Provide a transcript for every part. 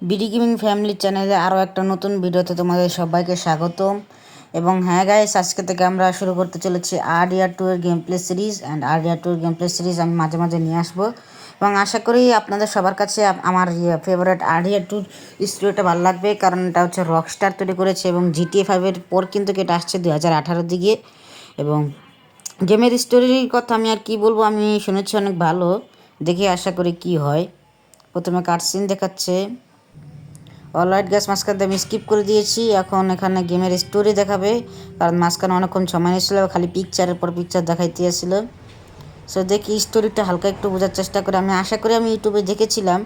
BD gaming family চ্যানেলে আরও একটা নতুন ভিডিওতে তোমাদের সবাইকে স্বাগতম। এবং হ্যাঁ গাইস, আজকে থেকে আমরা শুরু করতে চলেছি RDR2 এর game play series. And RDR2 এর গেম প্লে সিরিজ আমি মাঝে মাঝে নিয়ে আসবো এবং আশা করি আপনাদের সবার কাছে আমার ফেভারিট RDR2 স্টোরিটা ভালো লাগবে, কারণ এটা হচ্ছে রকস্টার তৈরি করেছে এবং GTA 5-এর পর কিন্তু এটা আসছে 2018-র দিকে। এবং গেমের স্টোরির কথা আমি আর কি বলবো, আমি শুনেছি অনেক ভালো, দেখে আশা করি কি হয়। প্রথমে কাটসিন দেখাচ্ছে। অলরাইট গ্যাস, মাঝখানে আমি স্কিপ করে দিয়েছি। এখন এখানে গেমের স্টোরি দেখাবে, কারণ মাঝখানে অনেকক্ষণ সময় নিয়েছিল, খালি পিকচারের পর পিকচার দেখাইতে আসছিল। সো দেখি স্টোরিটা হালকা একটু বোঝার চেষ্টা করে। আমি আশা করি আমি ইউটিউবে দেখেছিলাম,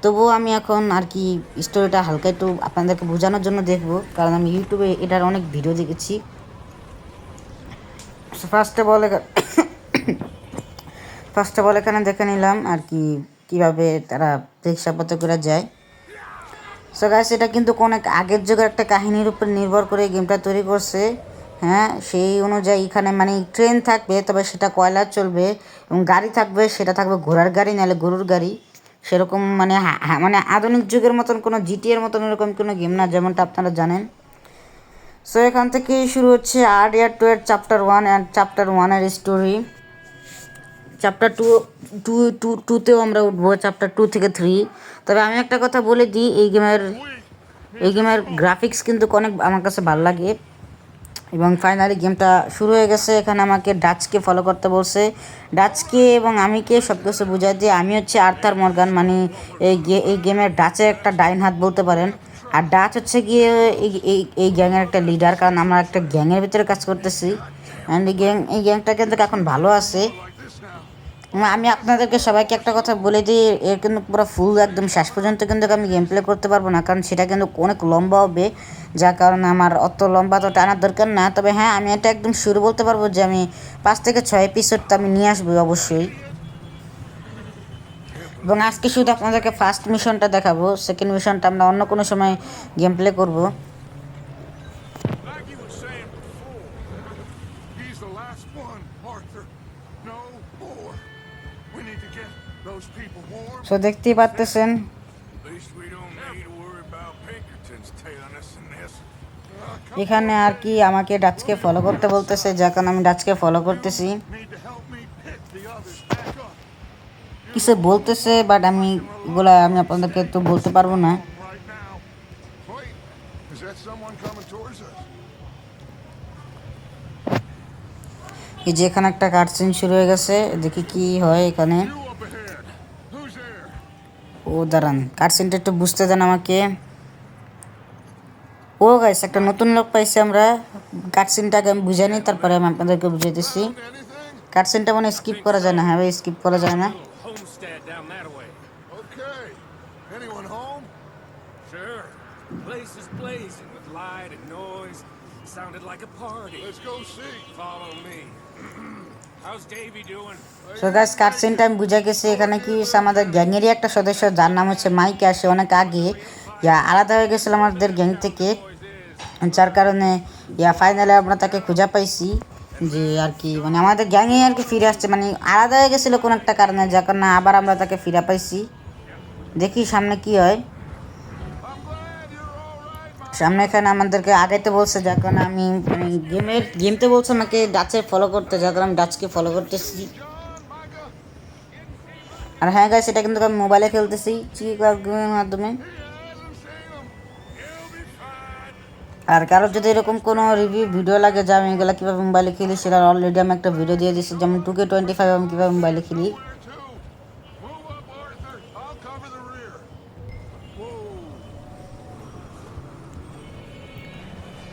তবুও আমি এখন আর কি স্টোরিটা হালকা একটু আপনাদেরকে বোঝানোর জন্য দেখব, কারণ আমি ইউটিউবে এটার অনেক ভিডিও দেখেছি। ফার্স্ট অফ অল এখানে দেখে নিলাম আর কি কীভাবে তারা প্রেক্ষাপট করে যায়। সো গাইস, এটা কিন্তু অনেক আগের যুগের একটা কাহিনীর উপর নির্ভর করে গেমটা তৈরি করছে। হ্যাঁ, সেই অনুযায়ী এখানে মানে ট্রেন থাকবে, তবে সেটা কয়লা চলবে, এবং গাড়ি থাকবে, সেটা থাকবে ঘোড়ার গাড়ি নাহলে গরুর গাড়ি। সেরকম মানে মানে আধুনিক যুগের মতন কোনো জিটিএর মতন এরকম কোনো গেম না, যেমনটা আপনারা জানেন। সো এখান থেকেই শুরু হচ্ছে RDR2 এর চ্যাপ্টার 1 অ্যান্ড চ্যাপ্টার 1-এর স্টোরি। চ্যাপ্টার টুতেও আমরা উঠবো, চ্যাপ্টার 2 থেকে 3। তবে আমি একটা কথা বলে দিই, এই গেমের গ্রাফিক্স কিন্তু অনেক আমার কাছে ভালো লাগে। এবং ফাইনালি গেমটা শুরু হয়ে গেছে। এখানে আমাকে ডাচকে ফলো করতে বলছে। ডাচকে এবং আমিকে সব কিছু বুঝাই দিয়ে, আমি হচ্ছে আর্থার মর্গান, মানে এই গেমের ডাচের একটা ডাইন হাত বলতে পারেন। আর ডাচ হচ্ছে গিয়ে এই গ্যাংয়ের একটা লিডার, কারণ আমরা একটা গ্যাংয়ের ভিতরে কাজ করতেছি। অ্যান্ড এই গ্যাংটা কিন্তু এখন ভালো আছে। আমি আপনাদেরকে সবাইকে একটা কথা বলে দিই, এর কিন্তু পুরো ফুল একদম শেষ পর্যন্ত কিন্তু আমি গেম প্লে করতে পারবো না, কারণ সেটা কিন্তু অনেক লম্বা হবে, যার কারণে আমার অত লম্বা তো টানার দরকার না। তবে হ্যাঁ, আমি এটা একদম শুরু বলতে পারবো যে আমি 5 থেকে 6 এপিসোড তো আমি নিয়ে আসবো অবশ্যই। এবং আজকে শুধু আপনাদেরকে ফার্স্ট মিশনটা দেখাবো, সেকেন্ড মিশনটা আমরা অন্য কোনো সময় গেম প্লে করবো। সো দেখতেই পারতেছেন এখানে আর কি আমাকে ডাচকে ফলো করতে বলতেছে, যার কারণে আমি ডাচকে ফলো করতেছি। কিছু বলতেছে, বাট আমি এগুলো আমি আপনাদেরকে তো বলতে পারবো না। এই যে এখানে একটা কাটসিন শুরু হয়ে গেছে, দেখি কি হয় এখানে। ও দাঁড়ান, কাটসিনটা একটু বুঝতে দেন আমাকে। ও গাইস, একটা নতুন লোক পাইছি আমরা। কাটসিনটাকে আমি বুঝাই নিই, তারপরে আমি আপনাদেরকে বুঝাইতেছি। কাটসিনটা মানে স্কিপ করা যায় না। হ্যাঁ ভাই, স্কিপ করা যায় না। সো গাইস, কাটসিনটা আমি বুঝা গেছি। এখানে কি আমাদের গ্যাংয়েরই একটা সদস্য, যার নাম হচ্ছে মাইক, আসে অনেক আগে আলাদা হয়ে গেছিল আমাদের গ্যাং থেকে, যার কারণে ফাইনালে আমরা তাকে খুঁজে পাইছি। যে আর কি মানে আমাদের গ্যাংয়ে আর কি ফিরে আসছে, মানে আলাদা হয়ে গেছিলো কোনো একটা কারণে, যার কারণে আবার আমরা তাকে ফিরে পাইছি। দেখি সামনে কি হয়। সামনে এখানে আমাদেরকে আগাইতে বলছে, যার কারণে আমি মানে গেমতে বলছে আমাকে ডাচে ফলো করতে, যার কারণে আমি ডাচকে ফলো করতেছি। আর হ্যাঁ গাইস, সেটা কিন্তু আমি মোবাইলে খেলতেছি গেমের মাধ্যমে। আর কারো যদি এরকম কোনো রিভিউ ভিডিও লাগে যে আমি এগুলো কীভাবে মোবাইলে খেলি, সেটা অলরেডি আমি একটা ভিডিও দিয়ে দিচ্ছি, যেমন 2K25 আমি কীভাবে মোবাইলে খেলি।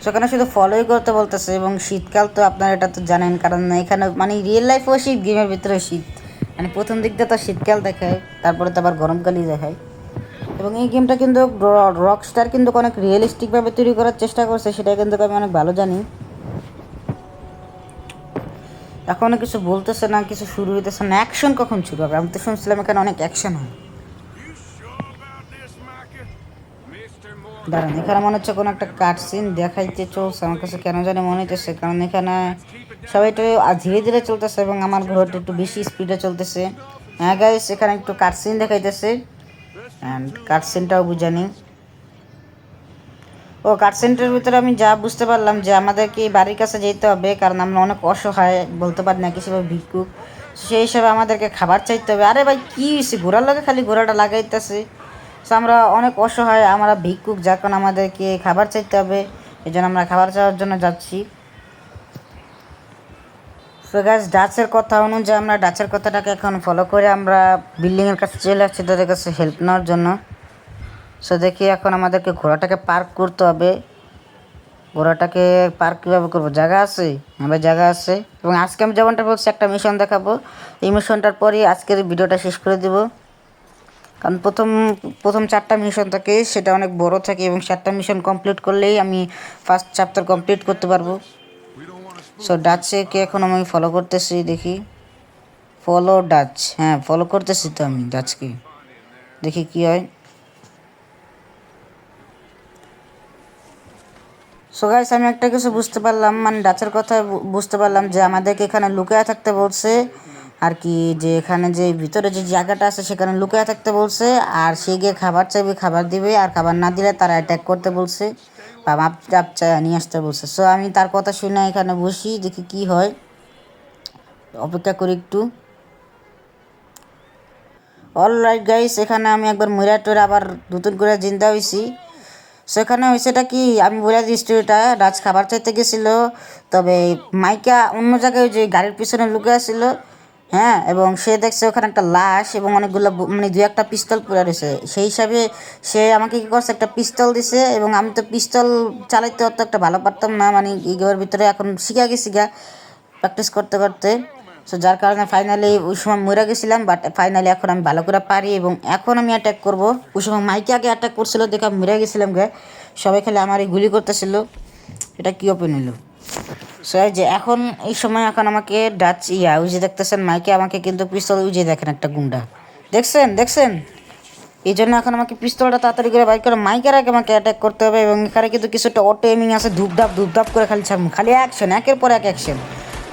সেখানে শুধু ফলোই করতে বলতেছে। এবং শীতকাল তো আপনারা এটা তো জানেন, কারণ এখানে মানে রিয়েল লাইফও শীত, গেমের ভিতরে শীত, মানে প্রথম দিক দিয়ে তো শীতকাল দেখায়, তারপরে তো আবার গরমকালই দেখায়। এবং এই গেমটা কিন্তু রকস্টার কিন্তু অনেক রিয়েলিস্টিকভাবে তৈরি করার চেষ্টা করছে, সেটা কিন্তু আমি অনেক ভালো জানি। এখনও কিছু বলতেছে না, কিছু শুরু হইতেছে না। অ্যাকশন কখন শুরু হবে? আমি তো শুনছিলাম এখানে অনেক অ্যাকশন হয়। দাঁড়ান, এখানে মনে হচ্ছে কোনো একটা কাটসিন দেখাইতে চলছে, আমার কাছে কেন জানি মনে হইতেছে, কারণ এখানে সবাই একটু ধীরে ধীরে চলতেছে এবং আমার ঘোড়াটা একটু বেশি স্পিডে চলতেছে। হ্যাঁ গাইস, এখানে একটু কাটসিন দেখাইতেছে, অ্যান্ড কাটসিনটাও বুঝানি। ও কাঠ সেন্টারের ভিতরে আমি যা বুঝতে পারলাম যে আমাদেরকে এই বাড়ির কাছে যেতে হবে, কারণ আমরা অনেক অসহায়, বলতে পারি না কিসেভাবে ভিক্ষুক, সেই হিসাবে আমাদেরকে খাবার চাইতে হবে। আরে ভাই কী হয়েছে, ঘোড়ার লাগে খালি ঘোড়াটা লাগাইতেছে। সো আমরা অনেক অসহায়, আমরা ভিক্ষুক, যার কারণে আমাদেরকে খাবার চাইতে হবে, এই জন্য আমরা খাবার চাওয়ার জন্য যাচ্ছি। সো গাইস, ডাচের কথা অনুযায়ী আমরা ডাচের কথাটাকে এখন ফলো করে আমরা বিল্ডিংয়ের কাছে চলে আসছি তাদের কাছে হেল্প নেওয়ার জন্য। সো দেখি এখন আমাদেরকে ঘোড়াটাকে পার্ক করতে হবে। ঘোড়াটাকে পার্ক কীভাবে করবো, জায়গা আছে? হ্যাঁ ভাই জায়গা আছে। এবং আজকে আমি যেমনটা বলছি একটা মিশন দেখাবো, এই মিশনটার পরই আজকের ভিডিওটা শেষ করে দেবো। কারণ প্রথম 4টা মিশন থাকে, সেটা অনেক বড় থাকে, এবং 4টা মিশন কমপ্লিট করলেই আমি ফার্স্ট চ্যাপ্টার কমপ্লিট করতে পারবো। সো ডাচকে এখন আমি ফলো করতেছি, দেখি ফলো ডাচ, হ্যাঁ ফলো করতেছি তো আমি ডাচকে, দেখি কি হয়। সো গাইস, আমি একটা কিছু বুঝতে পারলাম, মানে ডাচের কথা বুঝতে পারলাম যে আমাদেরকে এখানে লুকায় থাকতে বলছে আর কি, যে এখানে যে ভিতরে যে জায়গাটা আছে সেখানে লুকায় থাকতে বলছে, আর সে গিয়ে খাবার চাইবে, খাবার দিবে, আর খাবার না দিলে তারা অ্যাটাক করতে বলছে বা মাপ চাপ নিয়ে আসতে বলছে। সো আমি তার কথা শুনে এখানে বসি, দেখি কি হয়, অপেক্ষা করি একটু। অলরাইট গাইস, এখানে আমি একবার মইরা টরে আবার নতুন করে জিন্দা হয়েছি। সেখানে হয়েছেটা কি, আমি বলে দিই স্টোরিটা। রাজ খাবার চাইতে গেছিলো, তবে মাইকা অন্য জায়গায় যে গাড়ির পিছনে লুকে আসছিল, হ্যাঁ, এবং সে দেখছে ওখানে একটা লাশ এবং অনেকগুলো মানে 2-1টা পিস্তল পড়ে রয়েছে। সেই হিসাবে সে আমাকে কী করছে, একটা পিস্তল দিছে, এবং আমি তো পিস্তল চালাইতে অত একটা ভালো পারতাম না, মানে এই গেমের ভিতরে এখন শিখা গেছি গা প্র্যাকটিস করতে করতে। সো যার কারণে ফাইনালি ওই সময় মরে গেছিলাম, বাট ফাইনালি এখন আমি ভালো করে পারি, এবং এখন আমি অ্যাটাক করব। ওই সময় মাইকে আগে অ্যাটাক করছিল দেখে আমি মরে গেছিলাম গে, সবাই খেলে আমার এই গুলি করতেছিল। এটা কী ওপেন হলো? সো এই যে এখন এই সময় এখন আমাকে ডাচ ওই যে দেখতেছেন মাইকে আমাকে কিন্তু পিস্তল, ওই যে দেখেন একটা গুন্ডা, দেখছেন দেখছেন, এই জন্য এখন আমাকে পিস্তলটা তাড়াতাড়ি করে বাইক করে মাইকের আগে আমাকে অ্যাটাক করতে হবে। এবং এখানে কিন্তু কিছুটা অটো এমিং আছে, ধূপধাপ করে খালি ছাড়ুন, খালি অ্যাকশন, একের পর এক অ্যাকশন।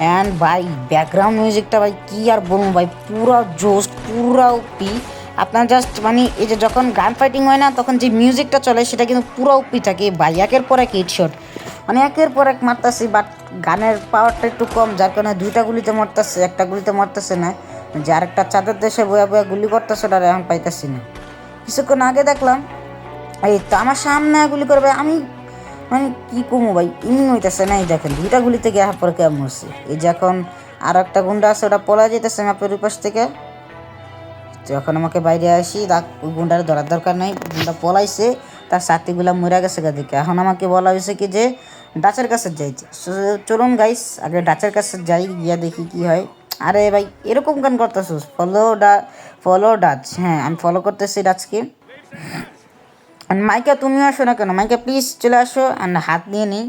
অ্যান্ড ভাই ব্যাকগ্রাউন্ড মিউজিকটা ভাই কী আর বলুন ভাই, পুরা জোস, পুরা উপি। আপনার জাস্ট মানে এই যে যখন গান ফাইটিং হয় না, তখন যে মিউজিকটা চলে সেটা কিন্তু পুরো উপি থাকে ভাই, একের পর এক হিটশট, মানে একের পর এক মারতেছি। বাট গানের পাওয়ারটা একটু কম, যার কারণে 2টা গুলিতে মরতেছে, একটা গুলিতে মরতেছে না। যে আরেকটা চাঁদের দেশে বয়া বয়া গুলি করতেছে, ওটা এখন পাইতেছি না। কিছুক্ষণ আগে দেখলাম এই তো আমার সামনে গুলি করবে, আমি মানে কী কমু ভাই, ইমিং হইতেছে না। এই দেখেন 2টা গুলিতে গিয়ে পরে কেমন মরছে। এই যে এখন আর একটা গুন্ডা আছে, ওটা পলা যেতেছে ম্যাপের ওই পাশ থেকে। তো এখন আমাকে বাইরে আসি, ওই গুন্ডার ধরার দরকার নাই, গুন্ডা পলাইছে, তার সাথীগুলা মরে গেছে দিকে। এখন আমাকে বলা হয়েছে কি যে ডাচের কাছে যাইছে। চলুন গাইস আগে ডাচের কাছে যাই, গিয়া দেখি কি হয়। আরে ভাই এরকম গান করতেছিস, ফলো ডাচ, হ্যাঁ আমি ফলো করতেছি ডাচকে। মাইকা তুমিও আসো না কেন, মাইকা প্লিজ চলে আসো। আর হাত নিয়ে নিই,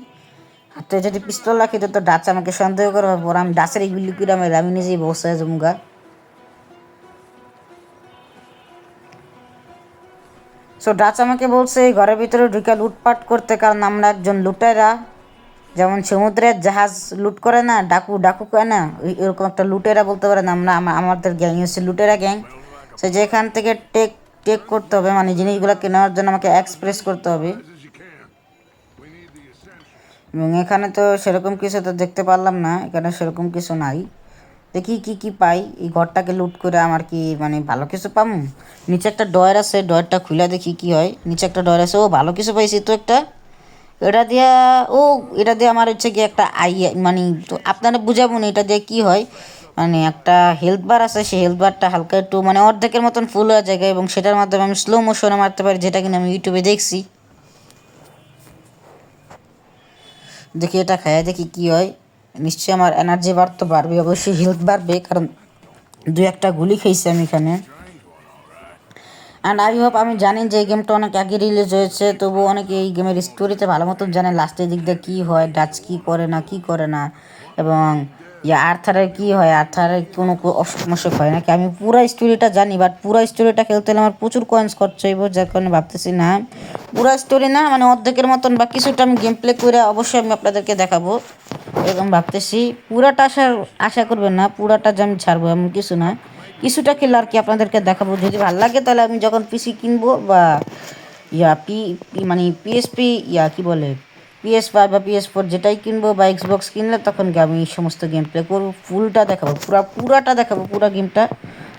হাতে যদি পিস্তল রাখি তো ডাচ আমাকে সন্দেহ করবে, পর আমি ডাচের এই গুলি করে আমি নিজেই বসে জমুগা। সো ডাচ আমাকে বলছে এই ঘরের ভিতরে ঢুকে লুটপাট করতে, কারণ আমরা একজন লুটেরা, যেমন সমুদ্রের জাহাজ লুট করে না, ডাকু করে না, এরকম একটা লুটেরা বলতে পারেন। আমাদের গ্যাং হচ্ছে লুটেরা গ্যাং। সে যেখান থেকে টেক করতে হবে, মানে জিনিসগুলো কেনার জন্য আমাকে এক্সপ্রেস করতে হবে। এবং এখানে তো সেরকম কিছু তো দেখতে পারলাম না, এখানে সেরকম কিছু নাই। দেখি কি পাই, এই ঘরটাকে লুট করে আমার কি মানে ভালো কিছু পামু। নিচে একটা ডয়ার আছে, ডয়ারটা খুলে দেখি কি হয়। নিচে একটা ডয়ার আছে, ও ভালো কিছু পাইছি তো একটা। এটা দিয়ে আমার হচ্ছে কি একটা মানে তো আপনারা বুঝাবো না এটা দিয়ে কি হয়। মানে একটা হেলথ বার আছে, সেই হেলথ বারটা হালকা একটু মানে অর্ধেকের মতন ফুল হয়ে যায়, এবং সেটার মাধ্যমে আমি স্লো মোশনে মারতে পারি, যেটা কিনা আমি ইউটিউবে দেখছি। দেখি এটা খাই, দেখি কি হয়। নিশ্চয়ই আমার এনার্জি বার তো বাড়বে, অবশ্যই হেলথ বাড়বে, কারণ 2-1টা গুলি খেয়েছি আমি এখানে। অ্যান্ড আই হোপ, আমি জানি যে এই গেমটা অনেক আগে রিলিজ হয়েছে, তবুও অনেকে এই গেমের স্টোরিতে ভালো মতন জানে, লাস্টের দিক দিয়ে কী হয়, ডাচ কী করে না, এবং আর্থারের কী হয়, আর্থারের কোনো সমস্যা হয় নাকি। আমি পুরো স্টোরিটা জানি, বাট পুরো স্টোরিটা খেলতে হলে আমার প্রচুর কয়েন্স খরচ হইব, যার কারণে ভাবতেছি না পুরো স্টোরি না, মানে অর্ধেকের মতন বা কিছুটা আমি গেম প্লে করে অবশ্যই আমি আপনাদেরকে দেখাবো, এরকম ভাবতেছি। পুরাটা আশা করবেন না, পুরাটা যে আমি ছাড়বো এমন কিছু না, কিছুটা খেলে আর কি আপনাদেরকে দেখাবো। যদি ভালো লাগে তাহলে আমি যখন পিসি কিনবো বা মানে পিএসপি কি বলে PS5 বা PS4 যেটাই কিনবো বা এক্সবক্স কিনলে তখন আমি এই সমস্ত গেম প্লে করবো, ফুলটা দেখাবো, পুরাটা দেখাবো, পুরা গেমটা,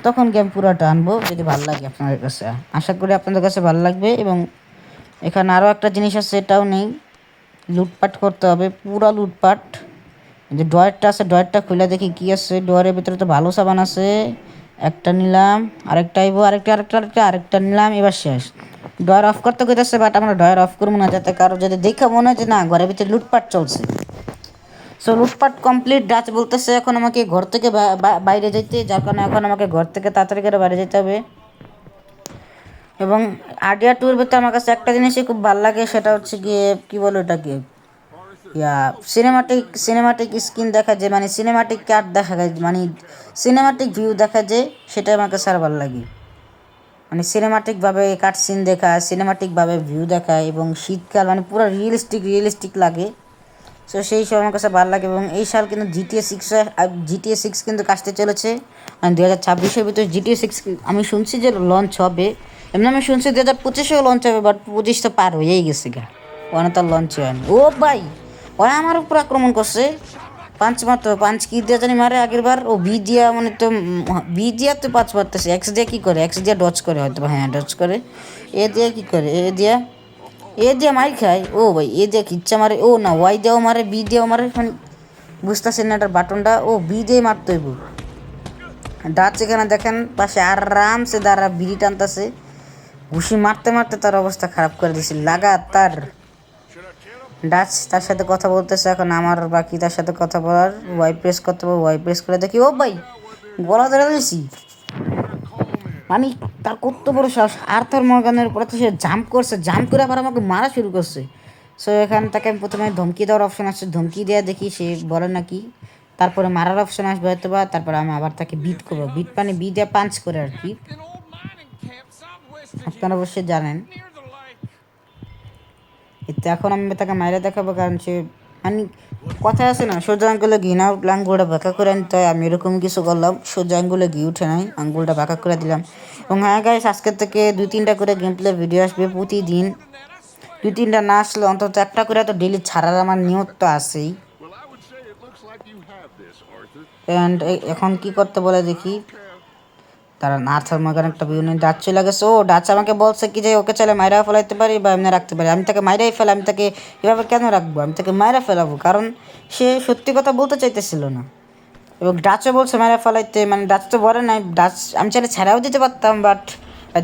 তখন গেম পুরাটা আনবো যদি ভালো লাগে আপনাদের কাছে। আশা করি আপনাদের কাছে ভালো লাগবে। এবং এখানে আরও একটা জিনিস আছে, এটাও নেই, লুটপাট করতে হবে, পুরা লুটপাট। যে ডয়ারটা আছে, ডয়ারটা খুলে দেখি কি আছে ডয়ারের ভিতরে। তো ভালো সাবান আছে, একটা নিলাম, আরেকটা আইবো, আরেকটা নিলাম, এবার শেষ। ডয়ার অফ করতে কইতেছে, বাট আমরা ডয়ার অফ করবো না, যাতে কারো যদি দেখা মনে হয় যে না ঘরের ভিতরে লুটপাট চলছে। সো লুটপাট কমপ্লিট। ডাচ বলতেছে এখন আমাকে ঘর থেকে বাইরে যেতে, যার কারণে এখন আমাকে ঘর থেকে তাড়াতাড়ি করে বাইরে যেতে হবে। এবং আইডিয়া টুর ভিতরে আমার কাছে একটা জিনিসই খুব ভালো লাগে, সেটা হচ্ছে গিয়ে কী বলো এটাকে, সিনেমাটিক স্ক্রিন দেখা যায়, মানে সিনেমাটিক কাট দেখা যায়, মানে সিনেমাটিক ভিউ দেখা যায়, সেটাই আমার কাছে আর ভালো লাগে। মানে সিনেমাটিকভাবে কাট সিন দেখা, সিনেমাটিকভাবে ভিউ দেখা, এবং শীতকাল মানে পুরো রিয়েলিস্টিক লাগে। সো সেই সব আমার কাছে ভালো লাগে। এবং এই সাল কিন্তু GTA 6 কিন্তু আসতে চলেছে, মানে 2026-এর ভিতরে GTA 6 আমি শুনছি যে লঞ্চ হবে। এমনি আমি শুনছি 2025-এও লঞ্চ হবে, বাট 25 তো পার হয়েই গেছে গা, ওখানে তো লঞ্চ হয়নি। ও ভাই, ওরা আমার উপর আক্রমণ করছে, পাঁচ কি দিয়ে জানি মারে আগের বার। ও বি দিয়া, মানে তো বি দিয়া তো পাঁচ মারতেছে, এক্স দিয়া কী করে, এক্স দিয়া ডচ করে হয়তো, হ্যাঁ ডচ করে। এ দিয়া কী করে, এ দিয়ে মার খায়। ও ভাই, এ দিয়ে কিচ্ছা মারে, ও না ওয়াই দিয়েও মারে, বি দিয়েও মারে, মানে বুঝতেছেন না এটার বাটনটা, ও বি দিয়ে মারতে হইব। ডাচ এখানে দেখেন পাশে আরামসে দাঁড়া বিড়ি টানতেছে, ঘুষি মারতে মারতে তার অবস্থা খারাপ করে দিছে লাগাতার। ডাচ তার সাথে কথা বলতেছে, এখন আমার বাকি তার সাথে কথা বলার। ওয়াই প্রেস করতে হবে, ওয়াই প্রেস করে দেখি, ও ভাই গলা ধরে দিয়েছি। মানে তার কত বড় সাহস, আর্থার মর্গানের উপরে তো সে জাম্প করছে, জাম্প করে আবার আমাকে মারা শুরু করছে। সো এখান থেকে আমি প্রথমে ধমকি দেওয়ার অপশন আসছে, ধমকি দেওয়া দেখি সে বলে নাকি, তারপরে মারার অপশন আসবে হয়তো বা, তারপরে আমি আবার তাকে বিট করবো, বিট মানে বি দিয়ে পাঞ্চ করে আর কি, আপনারা অবশ্যই জানেন। এতে এখন আমি তাকে মাইরে দেখাবো, কারণ সে মানে কথা আছে না, সোজা আঙ্গুলে ঘি না উঠলে আঙ্গুলটা বাঁকা করে আনতে হয়। আমি এরকম কিছু করলাম, সোজা আঙ্গুলে ঘি উঠে নাই, আঙ্গুলটা বাঁকা করে দিলাম। এবং হ্যাঁ গাইস, আজকের থেকে 2-3টা করে গেম প্লে ভিডিও আসবে প্রতিদিন। 2-3টা না আসলে অন্তত একটা করে তো ডেলি ছাড়ার আমার নিয়ত তো আছেই। অ্যান্ড এখন কি করতে বলে দেখি, তারা আর্থার মর্গান একটা বিভিন্ন ডাচ চলে গেছে। ও ডাচ আমাকে বলছে কি যে ওকে চাইলে মাইরা ফেলাইতে পারি বা এমনি রাখতে পারি। আমি তাকে মাইরাই ফেলা, আমি তাকে এভাবে কেন রাখবো, আমি তাকে মাইরা ফেলাবো, কারণ সে সত্যি কথা বলতে চাইতেছিল না। এবং ডাচও বলছে মাইরা ফেলাইতে, মানে ডাচ তো বলে নাই, ডাচ আমি চাইলে ছেড়াও দিতে পারতাম, বাট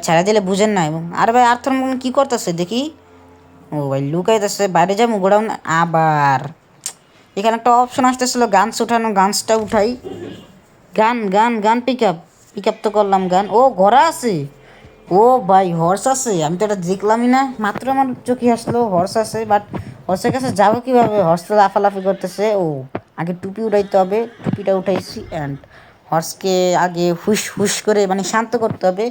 ছেড়া দিলে বুঝেন না। এবং আর ভাই আর্থার মর্গান কী করতেছে দেখি, ও ভাই লুকাইতেছে, বাইরে যাবো গোডাউন। আবার এখানে একটা অপশন আসতেছিল গানস উঠানো, গানসটা উঠাই। গান পিক আপ তো করলাম গান। ও ঘোড়া আছে, ও ভাই হর্স আছে, আমি তো এটা দেখলামই না, মাত্র আমার চোখে আসলো হর্স আছে। বাট হর্সের কাছে যাবো কীভাবে, হর্স তো লাফালাফি করতেছে। ও আগে টুপি উঠাইতে হবে, টুপিটা উঠাইছি। অ্যান্ড হর্সকে আগে হুশ হুশ করে মানে শান্ত করতে হবে,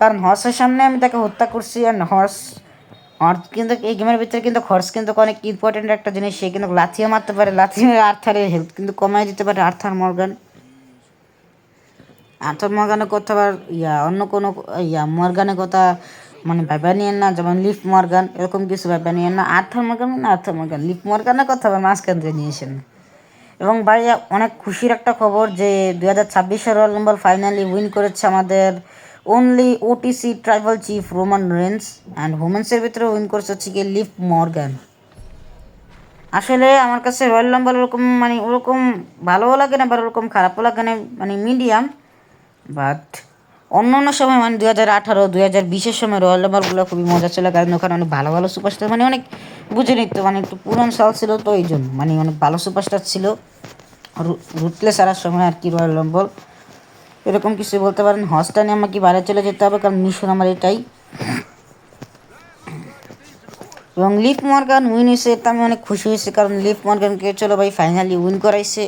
কারণ হর্সের সামনে আমি তাকে হত্যা করছি। অ্যান্ড হর্স কিন্তু এই গেমের ভিতরে কিন্তু হর্স কিন্তু অনেক ইম্পর্টেন্ট একটা জিনিস, সে কিন্তু লাথিও মারতে পারে, লাথি মেরে আর্থারের হেলথ কিন্তু কমাই দিতে পারে। আর্থার মর্গানের কথা আবার অন্য কোনো মর্গানের কথা মানে ভাইবা নিয়েন না, যেমন লিফ মর্গান এরকম কিছু ভাইবা নিয়েন না। আর্থার মর্গান লিফ মর্গানের কথা আবার মাঝখান দিয়ে নিয়েছেন। এবং ভাই অনেক খুশির একটা খবর যে 2026-এর রয়্যাল রাম্বল ফাইনালি উইন করেছে আমাদের only OTC tribal chief Roman Reigns. And ওমেন্সের ভিতরে উইন করেছে হচ্ছে গিয়ে লিফ মর্গান। আসলে আমার কাছে রয়্যাল রাম্বল ওরকম মানে ওরকম ভালোও লাগে না, বা ওরকম খারাপও লাগে না, মানে মিডিয়াম। বাট অন্য অন্য সময় মানে 2018 2020-এর সময় রয়্যাল রাম্বলগুলো খুবই মজা ছিল, কারণ ওখানে অনেক ভালো ভালো সুপারস্টার, মানে অনেক বুঝে নিত, মানে একটু পুরান সাল ছিল তো এই জন্য, মানে অনেক ভালো সুপারস্টার ছিল। রুটলেস আসার সময় আর কি রয়্যাল রাম্বল এরকম কিছু বলতে পারেন। হর্সটা নিয়ে আমাকে বাইরে চলে যেতে হবে, কারণ মিশন আমার এটাই। এবং লিফ মর্গান উইন হয়েছে, এটা আমি অনেক খুশি হয়েছি, কারণ লিফ মর্গানকে চলো ভাই ফাইনালি উইন করাইছে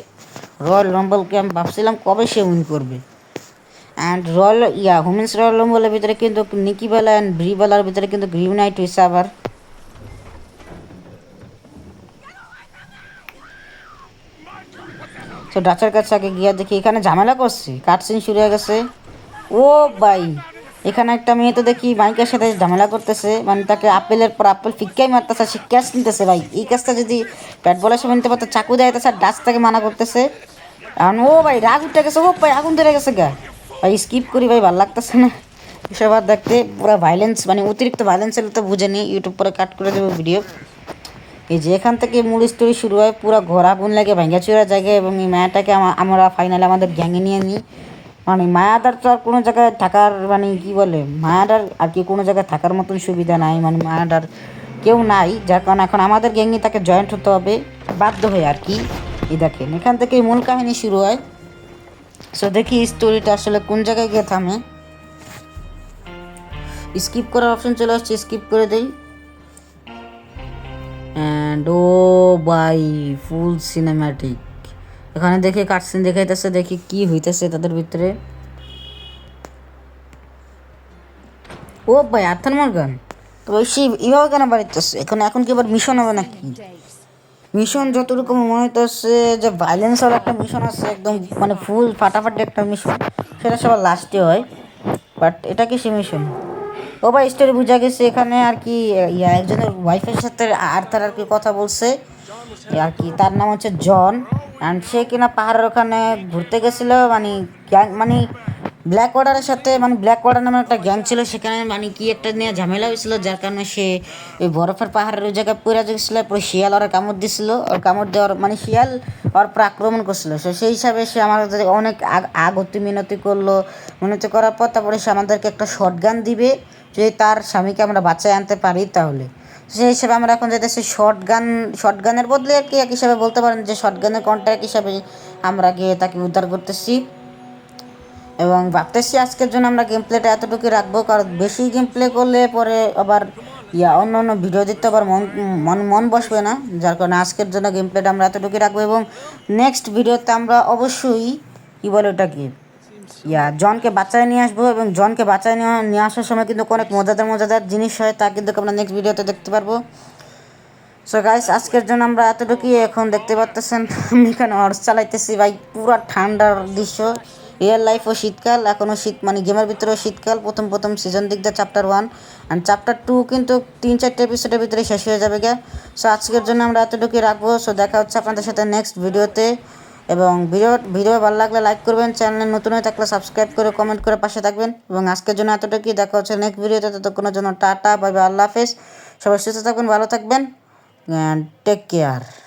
রয়্যাল রাম্বলকে। আমি ভাবছিলাম কবে সে উইন করবে। অ্যান্ড হোমেন্স রয়্যাল রাম্বলের ভিতরে কিন্তু নিকি বেলা অ্যান্ড ব্রি বেলার ভিতরে কিন্তু গ্রিভ নাইট হয়েছে আবার। তো ডাচার কাছে আগে গিয়া দেখি এখানে ঝামেলা করছে, কাটসিন শুরু হয়ে গেছে। ও ভাই এখানে একটা মেয়ে তো দেখি বাইকের সাথে ঝামেলা করতেছে, মানে তাকে আপেলের পর আপেল ফিক্কাই মারতেছে, সে ক্যাচ নিতেছে ভাই। এই কাজটা যদি ব্যাট বলের সামনে নিতে পারতো, চাকু দেয় স্যার ডাচ তাকে মানা করতেছে। এখন ও ভাই রাগ উঠে গেছে, ও ভাই আগুন ধরে গেছে গা। ভাই স্কিপ করি ভাই, ভালো লাগতেছে না এসব আর দেখতে। পুরো ভাইলেন্স মানে অতিরিক্ত ভাইলেন্স হলে তো বুঝেনি, ইউটিউব পরে কাট করে দেবো ভিডিও। এই যে এখান থেকে মূল স্টোরি শুরু হয়, পুরো ঘর আগুন লাগে ভাঙ্গাচুরা জায়গায়, এবং এই মায়াটাকে আমরা ফাইনালি আমাদের গ্যাংয়ে নিয়ে নিই। মানে মায়াদার তো আর কোনো জায়গায় থাকার মানে কি বলে, মায়াদার আর কি কোনো জায়গায় থাকার মতন সুবিধা নাই, মানে মায়াদার কেউ নাই, যার কারণে এখন আমাদের গ্যাংয়ে তাকে জয়েন্ট হতে হবে বাধ্য হয়ে আর কি। এই দেখেন এখান থেকে মূল কাহিনী শুরু হয়। সো দেখি স্টোরিটা আসলে কোন জায়গায় গিয়ে থামে। স্কিপ করার অপশন চলে আসছে, স্কিপ করে দেই। অ্যান্ড ও বাই ফুল সিনেম্যাটিক। এখানে দেখে কাটসিন দেখাইতেছে, দেখি কি হইতেছে তাদের ভিতরে। ও ভাই আর্থার মর্গান তো সে এভাবে কেন বাড়িতেছে এখন? এখন কি আবার মিশন হবে নাকি? মিশন যতটুকু মনে হইতেছে যে ভাইলেন্স হওয়ার একটা মিশন আছে, একদম মানে ফুল ফাটাফাটি একটা মিশন, সেটা সবার লাস্টে হয়। বাট এটা কি সে মিশন? ও ভাই স্টোরি বুঝা গেছে, এখানে আর কি একজনের ওয়াইফের সাথে আর্থার আর কি কথা বলছে আর কি, তার নাম হচ্ছে জন। অ্যান্ড সে কিনা পাহাড়ের ওখানে ঘুরতে গেছিলো, মানে গ্যাং মানে ব্ল্যাক ওয়াটারের সাথে, মানে ব্ল্যাক ওয়াটার নামে একটা গ্যাং ছিল সেখানে, মানে কি একটা নিয়ে ঝামেলা হয়েছিল, যার কারণে সে ওই বরফের পাহাড়ের ওই জায়গায় পড়ে গেছিলো। পরে শিয়াল ওরা কামড় দিছিল, ওর কামড় দেওয়ার মানে শিয়াল ওর পর আক্রমণ করছিল। সেই হিসাবে সে আমাদের অনেক আগতি মিনতি করলো, মিনতি করার পর তারপরে সে আমাদেরকে একটা শর্টগান দিবে, যদি তার স্বামীকে আমরা বাঁচায় আনতে পারি তাহলে। সেই হিসাবে আমরা এখন যেতেছি শর্টগানের বদলে আর কি এক হিসাবে বলতে পারেন যে শর্টগানের কন্ট্রাক্ট হিসাবে আমরা গিয়ে তাকে উদ্ধার করতেছি। এবং ভাবতেছি আজকের জন্য আমরা গেম প্লেটা এতটুকুই রাখবো, কারণ বেশি গেম প্লে করলে পরে আবার অন্য অন্য ভিডিও দিতে আবার মন মন মন বসবে না, যার কারণে আজকের জন্য গেম প্লেটা আমরা এতটুকুই রাখবো। এবং নেক্সট ভিডিওতে আমরা অবশ্যই কী বলে ওটাকে জনকে বাঁচায় নিয়ে আসবো, এবং জনকে বাঁচায় নিয়ে আসার সময় কিন্তু অনেক মজাদার মজাদার জিনিস হয়, তা কিন্তু আমরা নেক্সট ভিডিওতে দেখতে পারবো। সো গাইস আজকের জন্য আমরা এতটুকুই। এখন দেখতে পাচ্তেছেন আমি এখানে হর্স চালাইতেছি ভাই, পুরো ঠান্ডার দৃশ্য, রিয়েল লাইফও শীতকাল, এখনও শীত, মানে গেমের ভিতরেও শীতকাল। প্রথম সিজন দিক দিয়ে চ্যাপ্টার 1 অ্যান্ড চ্যাপ্টার 2 কিন্তু 3-4 এপিসোডের ভিতরে শেষ হয়ে যাবে গা। সো আজকের জন্য আমরা এতটুকুই রাখবো। সো দেখা হচ্ছে আপনাদের সাথে নেক্সট ভিডিওতে। এবং ভিডিও ভালো লাগলে লাইক করবেন, চ্যানেলে নতুন হয়ে থাকলে সাবস্ক্রাইব করে কমেন্ট করে পাশে থাকবেন। এবং আজকের জন্য এতটুকুই, দেখা হচ্ছে নেক্সট ভিডিওতে। ততক্ষণের জন্য টাটা বাই বাই, আল্লাহ হাফেজ। সবাই সুস্থ থাকবেন, ভালো থাকবেন, and take care.